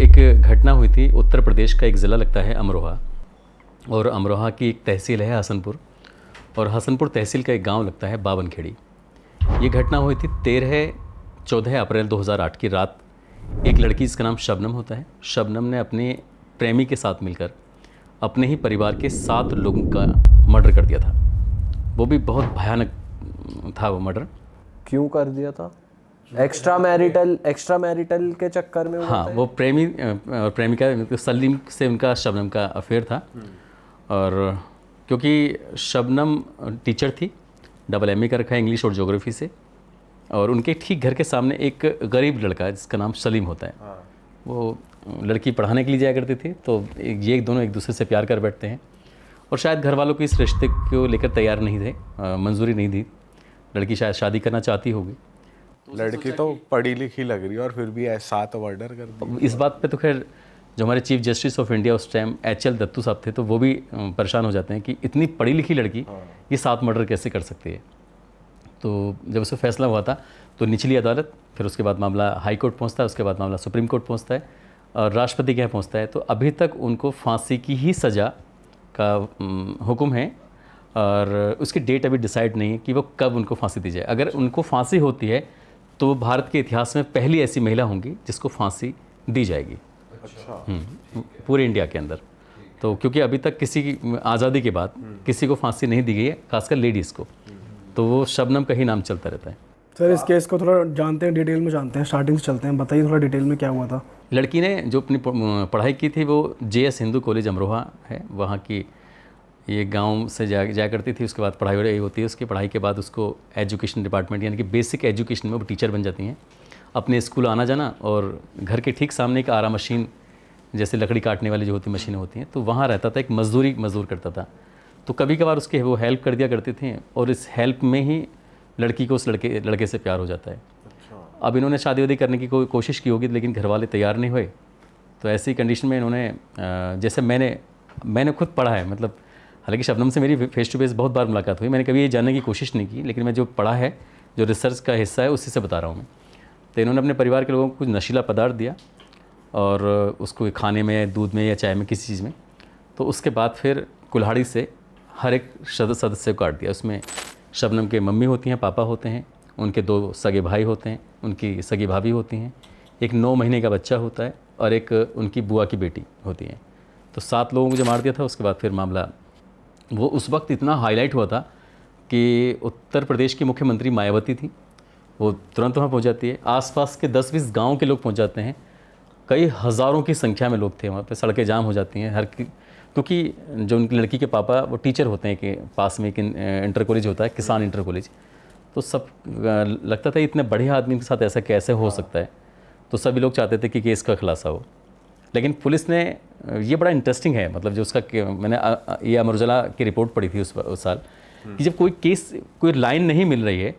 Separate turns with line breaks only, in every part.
एक घटना हुई थी। उत्तर प्रदेश का एक ज़िला लगता है अमरोहा, और अमरोहा की एक तहसील है हसनपुर, और हसनपुर तहसील का एक गांव लगता है बावनखेड़ी। ये घटना हुई थी 14 अप्रैल 2008 की रात। एक लड़की जिसका नाम शबनम होता है, शबनम ने अपने प्रेमी के साथ मिलकर अपने ही परिवार के 7 लोगों का मर्डर कर दिया था। वो भी बहुत भयानक था वो मर्डर।
क्यों कर दिया था? एक्स्ट्रा मैरिटल के चक्कर में?
हाँ, वो प्रेमी और प्रेमिका सलीम से उनका शबनम का अफेयर था। और क्योंकि शबनम टीचर थी, MA कर रखा है इंग्लिश और ज्योग्राफी से, और उनके ठीक घर के सामने एक गरीब लड़का है जिसका नाम सलीम होता है। वो लड़की पढ़ाने के लिए जाया करती थी, तो ये दोनों एक दूसरे से प्यार कर बैठते हैं, और शायद घर वालों को इस रिश्ते को लेकर तैयार नहीं थे, मंजूरी नहीं दी। लड़की शायद शादी करना चाहती होगी।
लड़की तो पढ़ी लिखी लग रही है और फिर भी 7 मर्डर कर दिया।
इस बात पे तो खैर जो हमारे चीफ जस्टिस ऑफ इंडिया उस टाइम HL दत्तू साहब थे, तो वो भी परेशान हो जाते हैं कि इतनी पढ़ी लिखी लड़की ये 7 मर्डर कैसे कर सकती है। तो जब उसका फैसला हुआ था तो निचली अदालत, फिर उसके बाद मामला हाई कोर्ट पहुंचता है, उसके बाद मामला सुप्रीम कोर्ट पहुंचता है और राष्ट्रपति के यहाँ पहुंचता है। तो अभी तक उनको फांसी की ही सज़ा का हुक्म है, और उसकी डेट अभी डिसाइड नहीं है कि वो कब उनको फांसी दी जाए। अगर उनको फांसी होती है तो वो भारत के इतिहास में पहली ऐसी महिला होंगी जिसको फांसी दी जाएगी।
अच्छा।
पूरे इंडिया के अंदर। तो क्योंकि अभी तक किसी की आज़ादी के बाद किसी को फांसी नहीं दी गई है, खासकर लेडीज़ को, तो वो शबनम का ही नाम चलता रहता है।
सर, इस केस को थोड़ा जानते हैं, डिटेल में जानते हैं, स्टार्टिंग से चलते हैं, बताइए थोड़ा डिटेल में क्या हुआ था।
लड़की ने जो अपनी पढ़ाई की थी वो JS हिंदू कॉलेज अमरोहा है, वहाँ की ये गांव से जाया करती थी। उसके बाद पढ़ाई वढ़ाई होती है, उसकी पढ़ाई के बाद उसको एजुकेशन डिपार्टमेंट यानी कि बेसिक एजुकेशन में वो टीचर बन जाती हैं। अपने स्कूल आना जाना, और घर के ठीक सामने एक आरा मशीन जैसे लकड़ी काटने वाली जो होती मशीनें होती हैं, तो वहाँ रहता था, एक मज़दूर करता था। तो कभी कभार उसके वो हेल्प कर दिया करते थे, और इस हेल्प में ही लड़की को उस लड़के से प्यार हो जाता है। अब इन्होंने शादी वादी करने की कोशिश की होगी, लेकिन घर वाले तैयार नहीं हुए। तो ऐसी कंडीशन में इन्होंने जैसे मैंने खुद पढ़ा है, मतलब हालांकि शबनम से मेरी फेस टू फेस बहुत बार मुलाकात हुई, मैंने कभी ये जानने की कोशिश नहीं की, लेकिन मैं जो पढ़ा है, जो रिसर्च का हिस्सा है, उसी से बता रहा हूँ मैं। तो इन्होंने अपने परिवार के लोगों को कुछ नशीला पदार्थ दिया, और उसको खाने में, दूध में या चाय में, किसी चीज़ में। तो उसके बाद फिर कुल्हाड़ी से हर एक सदस्य को काट दिया। उसमें शबनम के मम्मी होती हैं, पापा होते हैं, उनके 2 सगे भाई होते हैं, उनकी सगी भाभी होती हैं, एक 9 महीने का बच्चा होता है, और एक उनकी बुआ की बेटी होती है। तो 7 लोगों को जो मार दिया था। उसके बाद फिर मामला वो उस वक्त इतना हाईलाइट हुआ था कि उत्तर प्रदेश की मुख्यमंत्री मायावती थी, वो तुरंत वहाँ पहुँच जाती है। आसपास के 10-20 गाँव के लोग पहुँच जाते हैं, कई हज़ारों की संख्या में लोग थे वहाँ पे। सड़कें जाम हो जाती हैं क्योंकि जो उनकी लड़की के पापा वो टीचर होते हैं, कि पास में एक इंटर कॉलेज होता है, किसान इंटर कॉलेज। तो सब लगता था इतने बढ़िया आदमी के साथ ऐसा कैसे हो सकता है। तो सभी लोग चाहते थे कि केस का खुलासा हो, लेकिन पुलिस ने, ये बड़ा इंटरेस्टिंग है, मतलब जो उसका मैंने ये अमर उजाला की रिपोर्ट पढ़ी थी उस साल, कि जब कोई लाइन नहीं मिल रही है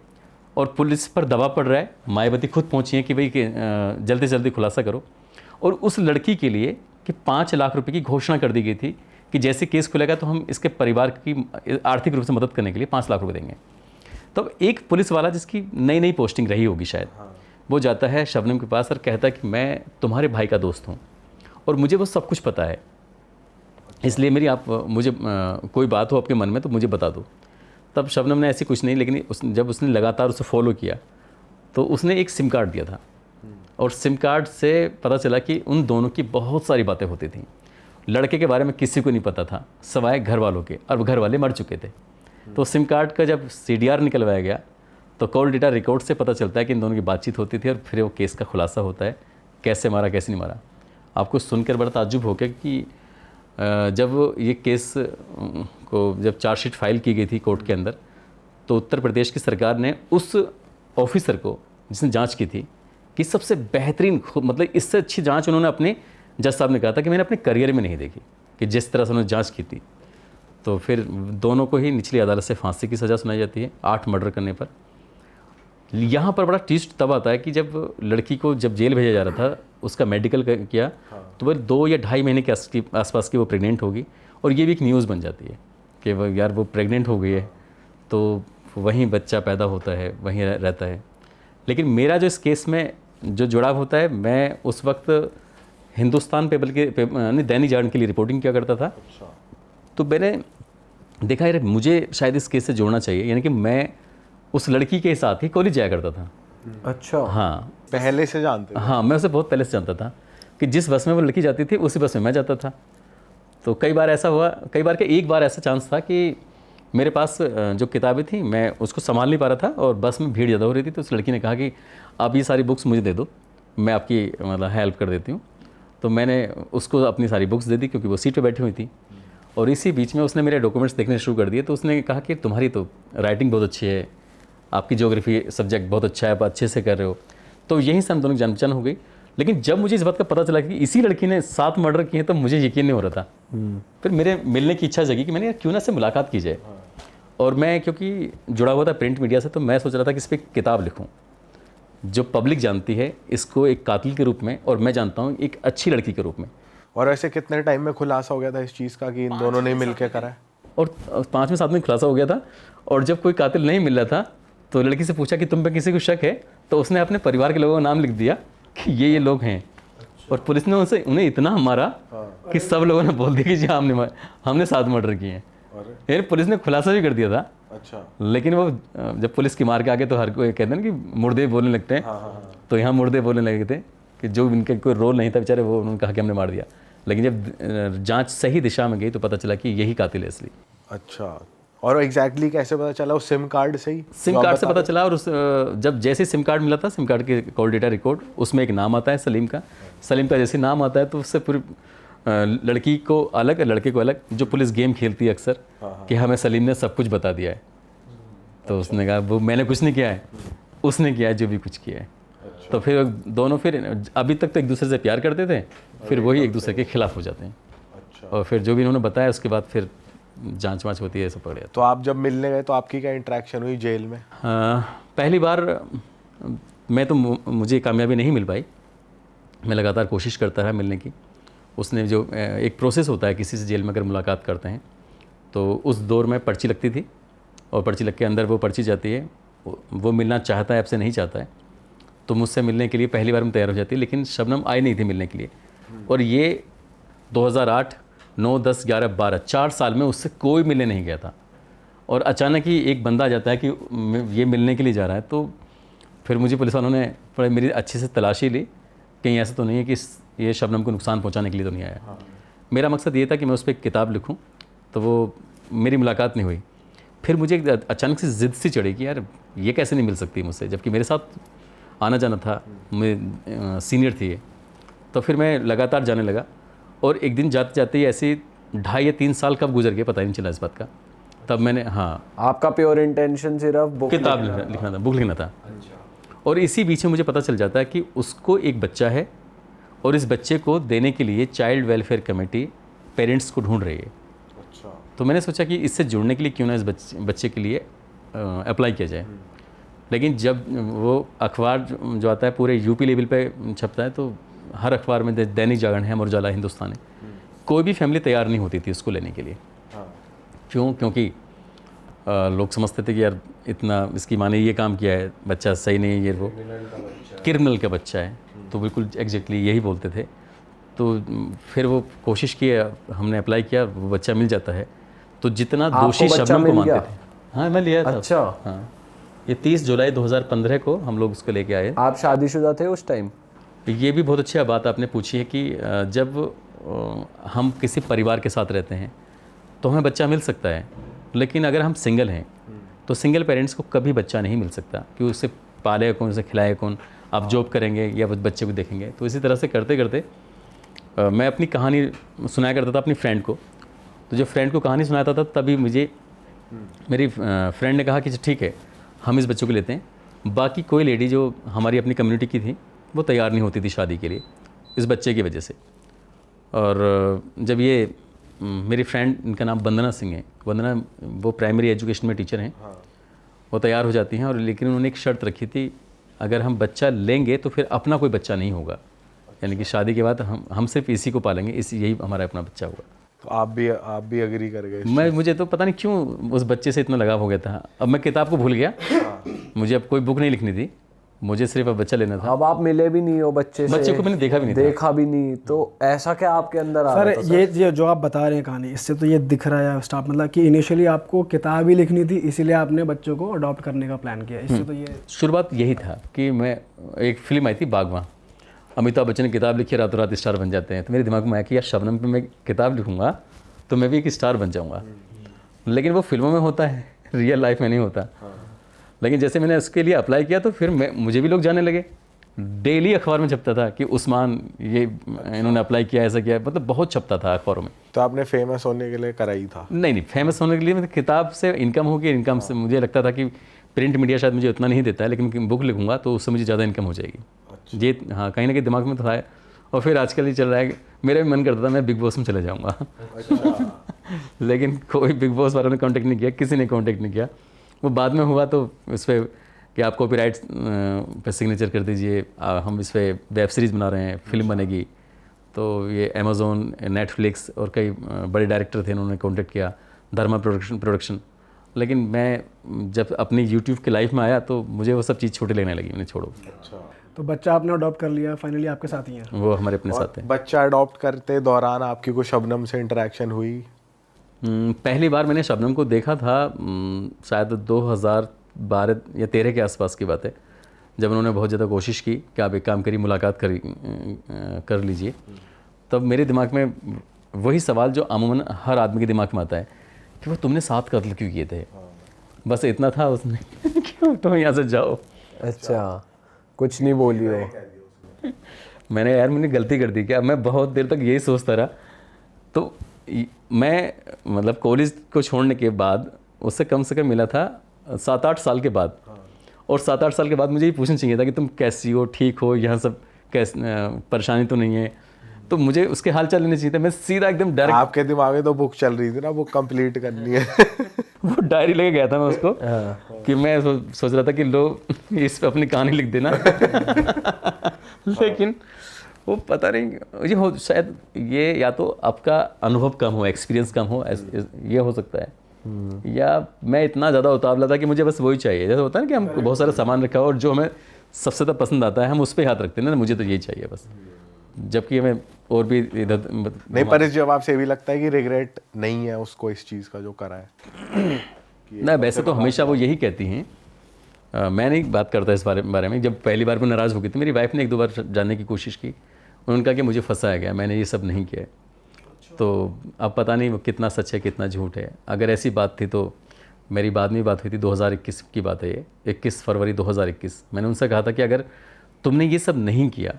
और पुलिस पर दबाव पड़ रहा है, मायावती खुद पहुंची है कि भाई जल्दी से जल्दी खुलासा करो। और उस लड़की के लिए कि 5 लाख रुपए की घोषणा कर दी गई थी कि जैसे केस खुलेगा तो हम इसके परिवार की आर्थिक रूप से मदद करने के लिए 5 लाख रुपए देंगे। तब एक पुलिस वाला जिसकी नई पोस्टिंग रही होगी शायद, वो जाता है शबनम के पास और कहता है कि मैं तुम्हारे भाई का दोस्त हूँ और मुझे वो सब कुछ पता है, इसलिए मेरी आप मुझे कोई बात हो आपके मन में तो मुझे बता दो। तब शबनम ने ऐसी कुछ नहीं, लेकिन जब उसने लगातार उसे फॉलो किया तो उसने एक सिम कार्ड दिया था, और सिम कार्ड से पता चला कि उन दोनों की बहुत सारी बातें होती थी। लड़के के बारे में किसी को नहीं पता था सवाए घर वालों के, और घर वाले मर चुके थे। तो सिम कार्ड का जब CDR निकलवाया गया तो कॉल डेटा रिकॉर्ड से पता चलता है कि इन दोनों की बातचीत होती थी, और फिर वो केस का खुलासा होता है, कैसे मारा कैसे नहीं मारा। आपको सुनकर बड़ा ताज्जुब हो गया कि जब ये केस को जब चार्जशीट फाइल की गई थी कोर्ट के अंदर, तो उत्तर प्रदेश की सरकार ने उस ऑफिसर को जिसने जांच की थी कि सबसे बेहतरीन, मतलब इससे अच्छी जांच उन्होंने अपने जज साहब ने कहा था कि मैंने अपने करियर में नहीं देखी, कि जिस तरह से उन्होंने जांच की थी। तो फिर दोनों को ही निचली अदालत से फांसी की सज़ा सुनाई जाती है 8 मर्डर करने पर। यहाँ पर बड़ा ट्विस्ट तब आता है कि जब लड़की को जब जेल भेजा जा रहा था, उसका मेडिकल किया तो वह 2 या 2.5 महीने के आसपास की वो प्रेग्नेंट होगी, और ये भी एक न्यूज़ बन जाती है कि वो यार वो प्रेग्नेंट हो गई है, तो वहीं बच्चा पैदा होता है, वहीं रहता है। लेकिन मेरा जो इस केस में जो जुड़ाव होता है, मैं उस वक्त हिंदुस्तान नहीं, दैनिक जागरण के लिए रिपोर्टिंग किया करता था। तो मैंने देखा यार मुझे शायद इस केस से जोड़ना चाहिए, यानी कि मैं उस लड़की के साथ ही कॉलेज जाया करता था।
अच्छा।
हाँ
पहले से जानते थे?
हाँ, मैं उसे बहुत पहले से जानता था कि जिस बस में वो लड़की जाती थी उसी बस में मैं जाता था। तो कई बार ऐसा हुआ, कई बार एक बार ऐसा चांस था कि मेरे पास जो किताबें थी मैं उसको संभाल नहीं पा रहा था और बस में भीड़ ज़्यादा हो रही थी। तो उस लड़की ने कहा कि आप ये सारी बुक्स मुझे दे दो, मैं आपकी मतलब हेल्प कर देती हूँ। तो मैंने उसको अपनी सारी बुक्स दे दी क्योंकि वो सीट पे बैठी हुई थी। और इसी बीच में उसने मेरे डॉक्यूमेंट्स देखने शुरू कर दिए। तो उसने कहा कि तुम्हारी तो राइटिंग बहुत अच्छी है, आपकी ज्योग्राफी सब्जेक्ट बहुत अच्छा है, आप अच्छे से कर रहे हो। तो यहीं से हम दोनों की जान पहचान हो गई। लेकिन जब मुझे इस बात का पता चला कि इसी लड़की ने 7 मर्डर किए तो मुझे यकीन नहीं हो रहा था। फिर मेरे मिलने की इच्छा जगी कि मैंने यार क्यों ना से मुलाकात की जाए। और मैं क्योंकि जुड़ा हुआ था प्रिंट मीडिया से, तो मैं सोच रहा था कि इस पर किताब लिखूँ जो पब्लिक जानती है इसको एक कातिल के रूप में, और मैं जानता हूँ एक अच्छी लड़की के रूप में।
और ऐसे कितने टाइम में खुलासा हो गया था इस चीज़ का कि इन दोनों ने मिलकर करा है?
और 5वें 7वें खुलासा हो गया था। और जब कोई कातिल नहीं मिल रहा था तो लड़की से पूछा कि तुम पे किसी को शक है, तो उसने अपने परिवार के लोगों का नाम लिख दिया कि ये लोग हैं। और पुलिस ने उन्हें इतना मारा कि सब लोगों ने बोल दिया कि जी हमने 7 मर्डर किए हैं। यार पुलिस ने खुलासा भी कर दिया था।
अच्छा।
लेकिन वो जब पुलिस की मार के आगे तो हर कोई कहते हैं ना कि मुर्दे बोलने लगते हैं। तो यहाँ मुर्दे बोलने लगे थे कि जो इनका कोई रोल नहीं था बेचारे, वो उन्होंने कहा कि हमने मार दिया। लेकिन जब जांच सही दिशा में गई तो पता चला कि यही कातिल है असली।
अच्छा। और एग्जैक्टली कैसे पता चला? उस सिम कार्ड से ही?
सिम कार्ड से पता चला। और जब जैसे सिम कार्ड मिला था, सिम कार्ड के कॉल डेटा रिकॉर्ड, उसमें एक नाम आता है सलीम का। सलीम का जैसे नाम आता है तो उससे पूरी लड़की को अलग, लड़के को अलग। जो पुलिस गेम खेलती है अक्सर कि हमें सलीम ने सब कुछ बता दिया है। तो उसने कहा वो मैंने कुछ नहीं किया है, उसने किया है जो भी कुछ किया है। तो फिर दोनों फिर अभी तक तो एक दूसरे से प्यार करते थे, फिर वही एक दूसरे के खिलाफ हो जाते हैं। और फिर जो भी इन्होंने बताया उसके बाद फिर जांच वाँच होती है, सब पड़ गया।
तो आप जब मिलने गए तो आपकी क्या इंटरेक्शन हुई जेल में?
पहली बार मैं तो मुझे कामयाबी नहीं मिल पाई। मैं लगातार कोशिश करता रहा मिलने की। उसने जो एक प्रोसेस होता है किसी से जेल में अगर मुलाकात करते हैं तो उस दौर में पर्ची लगती थी, और पर्ची लग के अंदर वो पर्ची जाती है। वो मिलना चाहता है, आपसे नहीं चाहता है। तो मुझसे मिलने के लिए पहली बार में तैयार हो जाती है, लेकिन शबनम आई नहीं थी मिलने के लिए। और ये 2008, 9, 10, 11, 12 4 साल में उससे कोई मिलने नहीं गया था। और अचानक ही एक बंदा आ जाता है कि ये मिलने के लिए जा रहा है। तो फिर मुझे पुलिस वालों ने थोड़ा मेरी अच्छे से तलाशी ली, कहीं ऐसा तो नहीं है कि ये शबनम को नुकसान पहुंचाने के लिए तो नहीं आया। मेरा मकसद ये था कि मैं उस पर एक किताब लिखूं। तो वो मेरी मुलाकात नहीं हुई। फिर मुझे अचानक से ज़िद सी चढ़ी कि यार ये कैसे नहीं मिल सकती मुझसे, जबकि मेरे साथ आना जाना था, मैं सीनियर थी ये। तो फिर मैं लगातार जाने लगा। और एक दिन जाते जाते ही ऐसे 2.5 या 3 साल कब गुजर गए पता ही नहीं चला इस बात का। तब मैंने
आपका प्योर इंटेंशन सिर्फ बुक
किताब लिखना था, बुक लिखना था। और इसी बीच में मुझे पता चल जाता है कि उसको एक बच्चा है और इस बच्चे को देने के लिए चाइल्ड वेलफेयर कमेटी पेरेंट्स को ढूंढ रही है।
अच्छा।
तो मैंने सोचा कि इससे जुड़ने के लिए क्यों ना इस बच्चे के लिए अप्लाई किया जाए। लेकिन जब वो अखबार जो आता है पूरे यूपी लेवल पे छपता है, तो हर अखबार में दैनिक जागरण है, अमर उजाला, हिंदुस्तान है, कोई भी फैमिली तैयार नहीं होती थी उसको लेने के लिए। क्यों? क्योंकि लोग समझते थे कि यार इतना इसकी माँ ने ये काम किया है, बच्चा सही नहीं है, ये वो क्रिमिनल का बच्चा है। तो बिल्कुल एग्जैक्टली यही बोलते थे। तो फिर वो कोशिश की, हमने अप्लाई किया, वो बच्चा मिल जाता है। तो जितना दोषी शबनम को मानते थे, हाँ मैं लिया था।
अच्छा।
हाँ, ये 30 जुलाई 2015 को हम लोग उसको लेके आए।
आप शादीशुदा थे उस टाइम?
ये भी बहुत अच्छी बात आपने पूछी है कि जब हम किसी परिवार के साथ रहते हैं तो हमें बच्चा मिल सकता है, लेकिन अगर हम सिंगल हैं तो सिंगल पेरेंट्स को कभी बच्चा नहीं मिल सकता, क्योंकि उसे पालेगा कौन, उसे खिलाएगा कौन, आप जॉब करेंगे या बच्चे को देखेंगे। तो इसी तरह से करते करते मैं अपनी कहानी सुनाया करता था अपनी फ्रेंड को। तो जब फ्रेंड को कहानी सुनाता था तभी मुझे मेरी फ्रेंड ने कहा कि ठीक है हम इस बच्चों को लेते हैं। बाकी कोई लेडी जो हमारी अपनी कम्युनिटी की थी वो तैयार नहीं होती थी शादी के लिए इस बच्चे की वजह से। और जब ये मेरी फ्रेंड, इनका नाम वंदना सिंह है, वंदना वो प्राइमरी एजुकेशन में टीचर हैं, वो तैयार हो जाती हैं। और लेकिन उन्होंने एक शर्त रखी थी, अगर हम बच्चा लेंगे तो फिर अपना कोई बच्चा नहीं होगा, यानी कि शादी के बाद हम सिर्फ इसी को पालेंगे, यही हमारा अपना बच्चा होगा।
तो आप भी एग्री कर गए?
मुझे तो पता नहीं क्यों उस बच्चे से इतना लगाव हो गया था। अब मैं किताब को भूल गया, मुझे अब कोई बुक नहीं लिखनी थी, मुझे सिर्फ अब बच्चा लेना था।
अब आप मिले भी नहीं हो बच्चे से,
बच्चे को मैंने देखा भी नहीं था।
देखा भी नहीं, तो ऐसा क्या आपके अंदर आ
सर
रहा था?
ये जो आप बता रहे हैं कहानी, इससे तो ये दिख रहा है स्टाफ, मतलब कि इनिशियली आपको किताब ही लिखनी थी, इसीलिए आपने बच्चों को अडॉप्ट करने का प्लान किया। इससे तो ये
शुरुआत यही था कि मैं, एक फिल्म आई थी बागवां, अमिताभ बच्चन ने किताब लिखी, रातों रात स्टार बन जाते हैं, तो मेरे दिमाग में आया कि यार शबनम पे मैं किताब लिखूंगा तो मैं भी एक स्टार बन जाऊंगा। लेकिन वो फिल्मों में होता है, रियल लाइफ में नहीं होता। लेकिन जैसे मैंने उसके लिए अप्लाई किया तो फिर मुझे भी लोग जानने लगे। डेली अखबार में छपता था कि उस्मान ये इन्होंने अप्लाई किया, ऐसा किया, मतलब बहुत छपता था अखबारों में।
तो आपने फेमस होने के लिए करा ही था?
नहीं, फेमस होने के लिए मतलब किताब से इनकम होगी, इनकम से मुझे लगता था कि प्रिंट मीडिया शायद मुझे उतना नहीं देता है, लेकिन बुक लिखूंगा तो उससे मुझे ज़्यादा इनकम हो जाएगी। ये हाँ, कहीं ना कहीं दिमाग में तो था। और फिर आजकल ये चल रहा है कि मेरा भी मन करता था मैं बिग बॉस में चले जाऊँगा। लेकिन कोई बिग बॉस वालों ने कॉन्टेक्ट नहीं किया, किसी ने कॉन्टेक्ट नहीं किया। वो बाद में हुआ तो इस पर कि आप कॉपीराइट पे सिग्नेचर कर दीजिए, हम इस पर वेब सीरीज़ बना रहे हैं, फिल्म बनेगी। तो ये अमेज़ोन, नेटफ्लिक्स और कई बड़े डायरेक्टर थे, उन्होंने कॉन्टेक्ट किया, धर्मा प्रोडक्शन। लेकिन मैं जब अपनी यूट्यूब की लाइफ में आया तो मुझे वो सब चीज़ छोटी लगने लगी, मैंने छोड़ो।
तो बच्चा आपने अडॉप्ट कर लिया, फाइनली आपके साथ ही हैं।
वो हमारे अपने साथ है।
बच्चा अडॉप्ट करते दौरान आपकी कोई शबनम से इंटरेक्शन हुई?
पहली बार मैंने शबनम को देखा था शायद 2012 या 13 के आसपास की बात है, जब उन्होंने बहुत ज़्यादा कोशिश की कि आप एक काम करिए, मुलाकात कर लीजिए। तब मेरे दिमाग में वही सवाल जो अमूमन हर आदमी के दिमाग में आता है कि वो तुमने 7 कत्ल क्यों किए थे? बस इतना था उसने कि तुम यहाँ से जाओ।
अच्छा, कुछ नहीं बोली हो?
मैंने गलती कर दी क्या? मैं बहुत देर तक यही सोचता रहा। तो मैं मतलब कॉलेज को छोड़ने के बाद उससे कम से कम मिला था 7-8 साल के बाद। और 7-8 साल के बाद मुझे ये पूछना चाहिए था कि तुम कैसी हो, ठीक हो, यहाँ सब कैसे, परेशानी तो नहीं है? तो मुझे उसके हाल चाल लेने चाहिए था। मैं सीधा एकदम डायरेक्ट,
आपके दिमाग में तो बुक चल रही थी ना, बुक कंप्लीट करनी है।
वो डायरी लेके गया था मैं उसको कि मैं सोच रहा था कि लो इस पे अपनी कहानी लिख देना। लेकिन वो पता नहीं, ये हो शायद ये या तो आपका अनुभव कम हो, एक्सपीरियंस कम हो, ये हो सकता है, या मैं इतना ज़्यादा उतावला था कि मुझे बस वही चाहिए। जैसे होता है ना कि हम बहुत सारा सामान रखा हो और जो हमें सबसे ज़्यादा पसंद आता है हम उस पर हाथ रखते हैं ना, मुझे तो यही चाहिए बस। जबकि हमें और भी इधर
नहीं, पर इस जवाब से भी लगता है कि रिग्रेट नहीं है उसको इस चीज़ का जो करा है।
ना, वैसे तो हमेशा वो यही कहती हैं। मैं नहीं बात करता इस बारे में। जब पहली बार वो नाराज़ हो गई थी, मेरी वाइफ ने 1-2 बार जानने की कोशिश की, उन्होंने कहा कि मुझे फंसाया गया, मैंने ये सब नहीं किया। तो अब पता नहीं वो कितना सच है कितना झूठ है। अगर ऐसी बात थी तो मेरी बाद में बात हुई थी, 2021 की बात है ये, 21 फरवरी 2021। मैंने उनसे कहा था कि अगर तुमने ये सब नहीं किया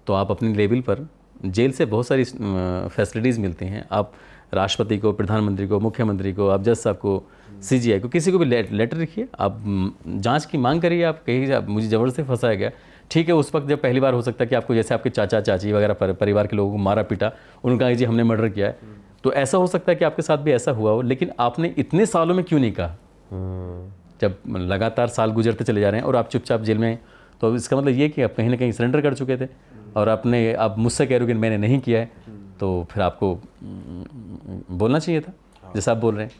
तो आप अपने लेवल पर, जेल से बहुत सारी फैसिलिटीज़ मिलती हैं, आप राष्ट्रपति को, प्रधानमंत्री को, मुख्यमंत्री को, आप जज साहब को, CGI को, किसी को भी लेटर लिखिए, आप जांच की मांग करिए। आप कहिए मुझे ज़बरदस्ती फंसाया गया। ठीक है, उस वक्त जब पहली बार हो सकता है कि आपको, जैसे आपके चाचा चाची वगैरह परिवार के लोगों को मारा पीटा, उन्होंने कहा कि जी हमने मर्डर किया है, तो ऐसा हो सकता है कि आपके साथ भी ऐसा हुआ हो। लेकिन आपने इतने सालों में क्यों नहीं कहा? जब लगातार साल गुजरते चले जा रहे हैं और आप चुपचाप जेल में, तो इसका मतलब ये कि आप कहीं ना कहीं सरेंडर कर चुके थे और आप मुझसे कह रहे हो कि मैंने नहीं किया है, तो फिर आपको बोलना चाहिए था जैसा आप बोल रहे हैं।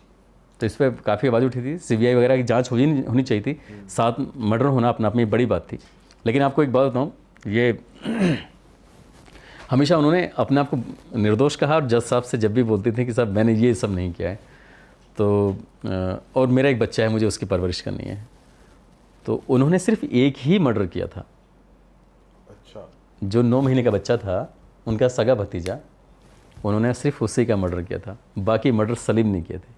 तो इस पर काफ़ी आवाज़ उठी थी। CBI वगैरह की जांच होनी चाहिए थी। 7 मर्डर होना अपना अपनी बड़ी बात थी। लेकिन आपको एक बात बताऊँ, ये हमेशा उन्होंने अपने आप को निर्दोष कहा और जज साहब से जब भी बोलते थे कि साहब मैंने ये सब नहीं किया है, तो और मेरा एक बच्चा है, मुझे उसकी परवरिश करनी है, तो उन्होंने सिर्फ एक ही मर्डर किया था।
अच्छा।
जो 9 महीने का बच्चा था, उनका सगा भतीजा, उन्होंने सिर्फ उसी का मर्डर किया था, बाकी मर्डर सलीम नहीं किए थे।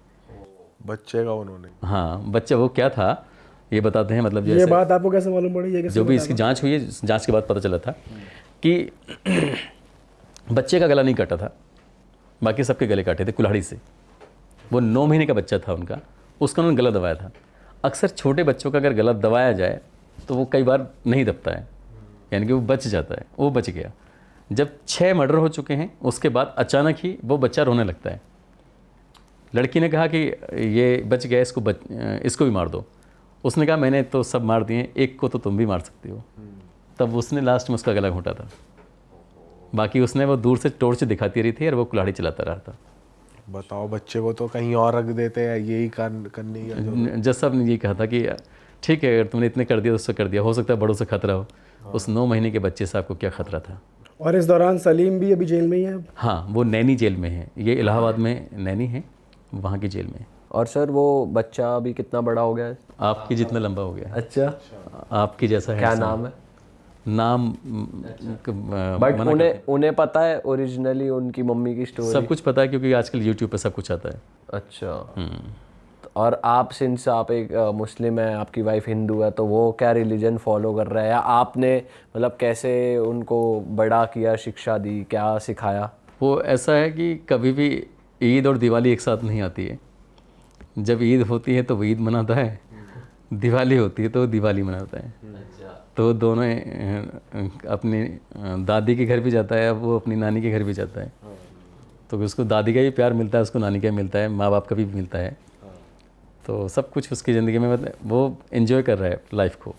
बच्चे का उन्होंने?
हाँ, बच्चा वो क्या था ये बताते हैं। मतलब
ये
जैसे
बात आपको कैसे मालूम पड़ी? ये
जो भी इसकी जांच हुई है, जांच के बाद पता चला था कि बच्चे का गला नहीं काटा था, बाकी सबके गले काटे थे कुल्हाड़ी से। वो 9 महीने का बच्चा था उनका, उसका उन्होंने गला दबाया था। अक्सर छोटे बच्चों का अगर गला दबाया जाए तो वो कई बार नहीं दबता है, यानी कि वो बच जाता है। वो बच गया। जब 6 मर्डर हो चुके हैं उसके बाद अचानक ही वो बच्चा रोने लगता है। लड़की ने कहा कि ये बच गया, इसको भी मार दो। उसने कहा मैंने तो सब मार दिए, एक को तो तुम भी मार सकती हो। तब उसने लास्ट में उसका गला घोंटा था, बाकी उसने वो दूर से टॉर्च दिखाती रही थी और वो कुल्हाड़ी चलाता रहा था।
बताओ, बच्चे को तो कहीं और रख देते हैं, यही करने का जो
जज साहब ने ये कहा था कि ठीक है, अगर तुमने इतने कर दिया तो उससे कर दिया, हो सकता है बड़ों से खतरा हो। उस 9 महीने के बच्चे से आपको क्या खतरा था।
और इस दौरान सलीम भी अभी जेल में ही है अब?
हाँ, वो नैनी जेल में है, ये इलाहाबाद में नैनी है, वहाँ की जेल में है।
और सर वो बच्चा अभी कितना बड़ा हो गया है?
आपकी जितना लंबा हो गया है,
अच्छा,
आपकी जैसा है।
क्या नाम है?
नाम
बट उन्हें पता है ओरिजिनली उनकी मम्मी की स्टोरी?
सब कुछ पता है, क्योंकि आजकल यूट्यूब पे सब कुछ आता है।
अच्छा। और आप, सिंस आप एक मुस्लिम है, आपकी वाइफ हिंदू है, तो वो क्या रिलीजन फॉलो कर रहा है, या आपने मतलब कैसे उनको बड़ा किया, शिक्षा दी, क्या सिखाया?
वो ऐसा है कि कभी भी ईद और दिवाली एक साथ नहीं आती है। जब ईद होती है तो वो ईद मनाता है, दिवाली होती है तो वो दिवाली मनाता है। तो दोनों अपनी दादी के घर भी जाता है, वो अपनी नानी के घर भी जाता है। तो उसको दादी का भी प्यार मिलता है, उसको नानी का मिलता है, माँ बाप का भी मिलता है। तो सब कुछ उसकी ज़िंदगी में मतलब वो एंजॉय कर रहा है लाइफ को।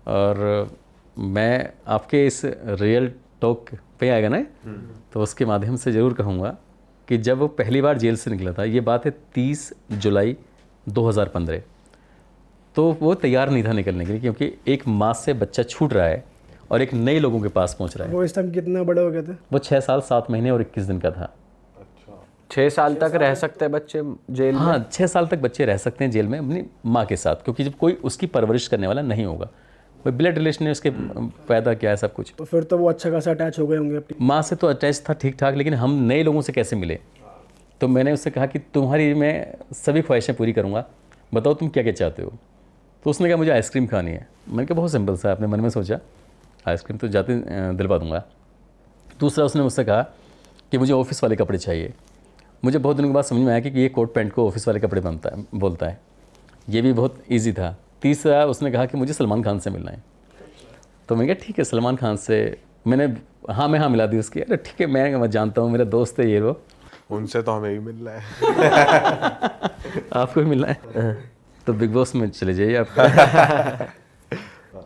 और मैं आपके इस रियल टॉक पे आएगा ना, तो उसके माध्यम से ज़रूर कहूँगा कि जब वो पहली बार जेल से निकला था, ये बात है 30 जुलाई 2015, तो वो तैयार नहीं था निकलने के लिए, क्योंकि एक माँ से बच्चा छूट रहा है और एक नए लोगों के पास पहुँच रहा है।
वो इस टाइम कितना बड़े हो गए थे?
वो 6 साल 7 महीने और 21 दिन का था।
6 साल तक रह सकते हैं बच्चे जेल में?
हाँ, 6 साल तक बच्चे रह सकते हैं जेल में अपनी माँ के साथ, क्योंकि जब कोई उसकी परवरिश करने वाला नहीं होगा, वो ब्लड रिलेशन ने उसके पैदा किया है सब कुछ।
तो फिर तो वो अच्छा खासा अटैच हो गए होंगे अपनी
माँ से तो अटैच था ठीक ठाक, लेकिन हम नए लोगों से कैसे मिले। तो मैंने उससे कहा कि तुम्हारी मैं सभी ख्वाहिशें पूरी करूँगा, बताओ तुम क्या क्या चाहते हो। तो उसने कहा मुझे आइसक्रीम खानी है। मैंने कहा बहुत सिंपल सा, अपने मन में सोचा आइसक्रीम तो जाते दिलवा दूँगा। दूसरा उसने मुझसे कहा कि मुझे ऑफिस वाले कपड़े चाहिए। मुझे बहुत दिनों के बाद समझ में आया कि ये कोट पैंट को ऑफिस वाले कपड़े बोलता है। ये भी बहुत ईजी था। तीसरा उसने कहा कि मुझे सलमान खान से मिलना है। तो मैंने कहा ठीक है, सलमान खान से मैंने हाँ में हाँ मिला दी उसकी। अरे ठीक है, मैं जानता हूँ, मेरा दोस्त है ये वो।
उनसे तो हमें ही मिलना है।
आपको भी मिलना है तो बिग बॉस में चले जाइए आप।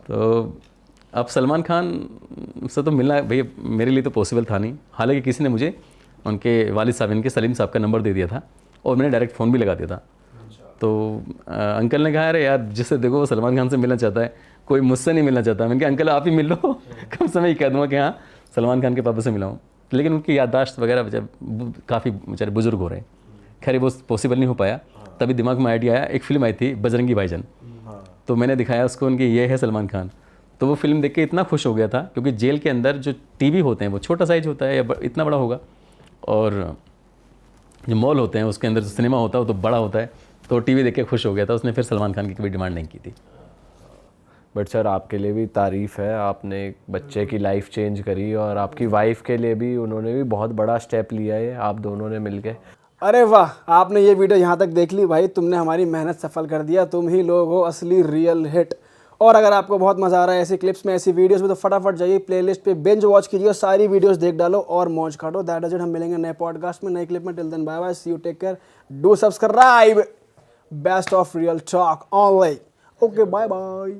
तो अब सलमान खान से तो मिलना भैया मेरे लिए तो पॉसिबल था नहीं। हालांकि किसी ने मुझे उनके वालिद साहब, इनके सलीम साहब का नंबर दे दिया था और मैंने डायरेक्ट फ़ोन भी लगा दिया था। तो अंकल ने कहा अरे यार जिससे देखो वो सलमान खान से मिलना चाहता है, कोई मुझसे नहीं मिलना चाहता। मैंने कहा अंकल आप ही मिल लो। कम समय ही कह दूँगा कि हाँ सलमान खान के पापा से मिला हूँ। लेकिन उनकी याददाश्त वगैरह काफ़ी बेचारे बुजुर्ग हो रहे हैं। खैर वो पॉसिबल नहीं हो पाया। तभी दिमाग में आइडिया आया, एक फ़िल्म आई थी बजरंगी भाईजान, तो मैंने दिखाया उसको उनकी ये है सलमान खान। तो वो फिल्म देख के इतना खुश हो गया था, क्योंकि जेल के अंदर जो टीवी होते हैं वो छोटा साइज होता है या इतना बड़ा होगा, और जो मॉल होते हैं उसके अंदर जो सिनेमा होता है वो तो बड़ा होता है। तो टीवी देख के खुश हो गया था। उसने फिर सलमान खान की कभी डिमांड नहीं की थी।
बट सर आपके लिए भी तारीफ़ है, आपने एक बच्चे की लाइफ चेंज करी, और आपकी वाइफ के लिए भी उन्होंने भी बहुत बड़ा स्टेप लिया है, आप दोनों ने मिलके।
अरे वाह, आपने ये वीडियो यहाँ तक देख ली भाई, तुमने हमारी मेहनत सफल कर दिया। तुम ही लोग हो असली रियल हिट। और अगर आपको बहुत मज़ा आ रहा है ऐसी क्लिप्स में, ऐसी वीडियोस में, तो फटाफट जाइए प्लेलिस्ट पे बिंज वॉच कीजिए, सारी वीडियोस देख डालो और मौज काटो। That is it. हम मिलेंगे नए पॉडकास्ट में, नई क्लिप में। Till then bye bye, see you, take care, do subscribe. Best of real talk online. Okay, bye bye.